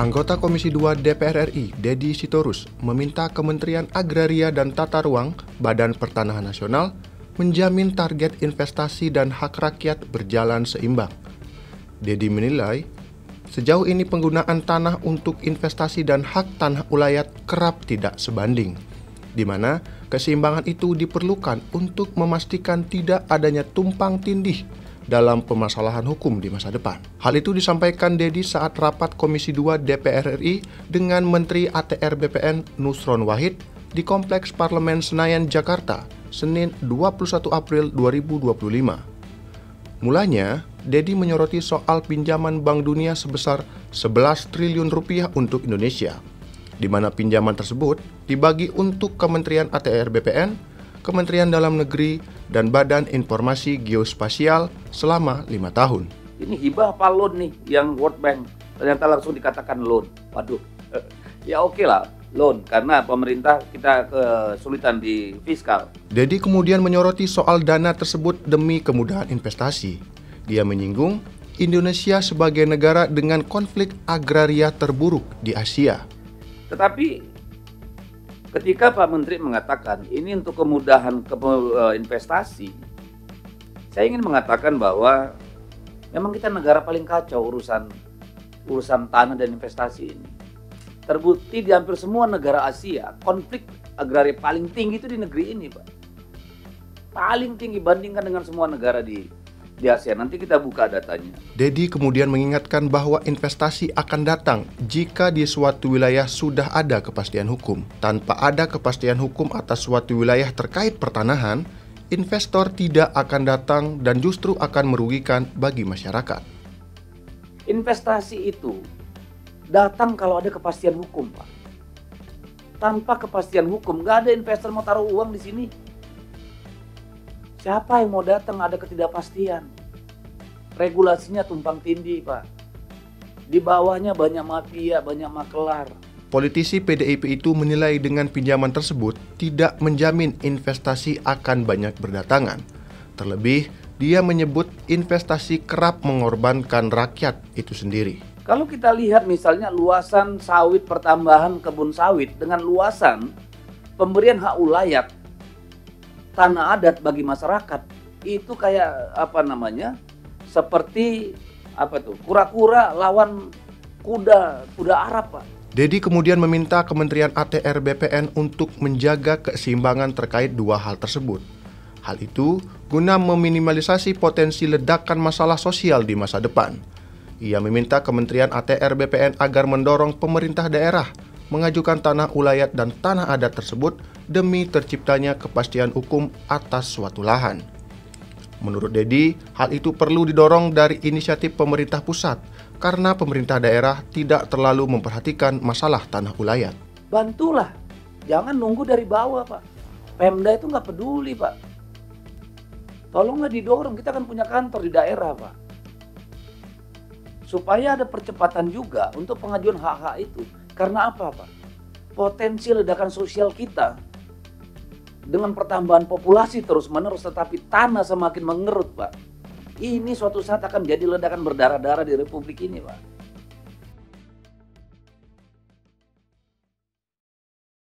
Anggota Komisi 2 DPR RI, Dedi Sitorus, meminta Kementerian Agraria dan Tata Ruang, Badan Pertanahan Nasional, menjamin target investasi dan hak rakyat berjalan seimbang. Dedi menilai, sejauh ini penggunaan tanah untuk investasi dan hak tanah ulayat kerap tidak sebanding, di mana keseimbangan itu diperlukan untuk memastikan tidak adanya tumpang tindih dalam permasalahan hukum di masa depan. Hal itu disampaikan Dedi saat rapat Komisi 2 DPR RI dengan Menteri ATR BPN Nusron Wahid di Kompleks Parlemen Senayan, Jakarta, Senin 21 April 2025. Mulanya, Dedi menyoroti soal pinjaman Bank Dunia sebesar 11 triliun rupiah untuk Indonesia, di mana pinjaman tersebut dibagi untuk Kementerian ATR BPN, Kementerian Dalam Negeri, dan Badan Informasi Geospasial selama 5 tahun. Ini hibah apa loan nih yang World Bank? Ternyata langsung dikatakan loan. Waduh, ya oke lah loan, karena pemerintah kita kesulitan di fiskal. Dedi kemudian menyoroti soal dana tersebut demi kemudahan investasi. Dia menyinggung Indonesia sebagai negara dengan konflik agraria terburuk di Asia. Tetapi ketika Pak Menteri mengatakan ini untuk kemudahan investasi, saya ingin mengatakan bahwa memang kita negara paling kacau urusan tanah dan investasi ini. Terbukti di hampir semua negara Asia, konflik agraria paling tinggi itu di negeri ini, Pak. Paling tinggi bandingkan dengan semua negara di Asia. Nanti kita buka datanya. Dedi kemudian mengingatkan bahwa investasi akan datang jika di suatu wilayah sudah ada kepastian hukum. Tanpa ada kepastian hukum atas suatu wilayah terkait pertanahan, investor tidak akan datang dan justru akan merugikan bagi masyarakat. Investasi itu datang kalau ada kepastian hukum, Pak. Tanpa kepastian hukum, nggak ada investor mau taruh uang di sini. Siapa yang mau datang ada ketidakpastian? Regulasinya tumpang tindih, Pak. Di bawahnya banyak mafia, banyak makelar. Politisi PDIP itu menilai dengan pinjaman tersebut tidak menjamin investasi akan banyak berdatangan. Terlebih, dia menyebut investasi kerap mengorbankan rakyat itu sendiri. Kalau kita lihat misalnya luasan sawit pertambahan kebun sawit dengan luasan pemberian hak ulayat tanah adat bagi masyarakat, itu kayak seperti kura-kura lawan kuda Arab, Pak. Dedi kemudian meminta Kementerian ATR BPN untuk menjaga keseimbangan terkait dua hal tersebut. Hal itu guna meminimalisasi potensi ledakan masalah sosial di masa depan. Ia meminta Kementerian ATR BPN agar mendorong pemerintah daerah mengajukan tanah ulayat dan tanah adat tersebut demi terciptanya kepastian hukum atas suatu lahan. Menurut Dedi, hal itu perlu didorong dari inisiatif pemerintah pusat karena pemerintah daerah tidak terlalu memperhatikan masalah tanah ulayat. Bantulah, jangan nunggu dari bawah, Pak. Pemda itu nggak peduli, Pak. Tolonglah didorong, kita kan punya kantor di daerah, Pak. Supaya ada percepatan juga untuk pengajuan hak-hak itu. Karena apa, Pak? Potensi ledakan sosial kita dengan pertambahan populasi terus-menerus, tetapi tanah semakin mengerut, Pak. Ini suatu saat akan jadi ledakan berdarah-darah di Republik ini, Pak.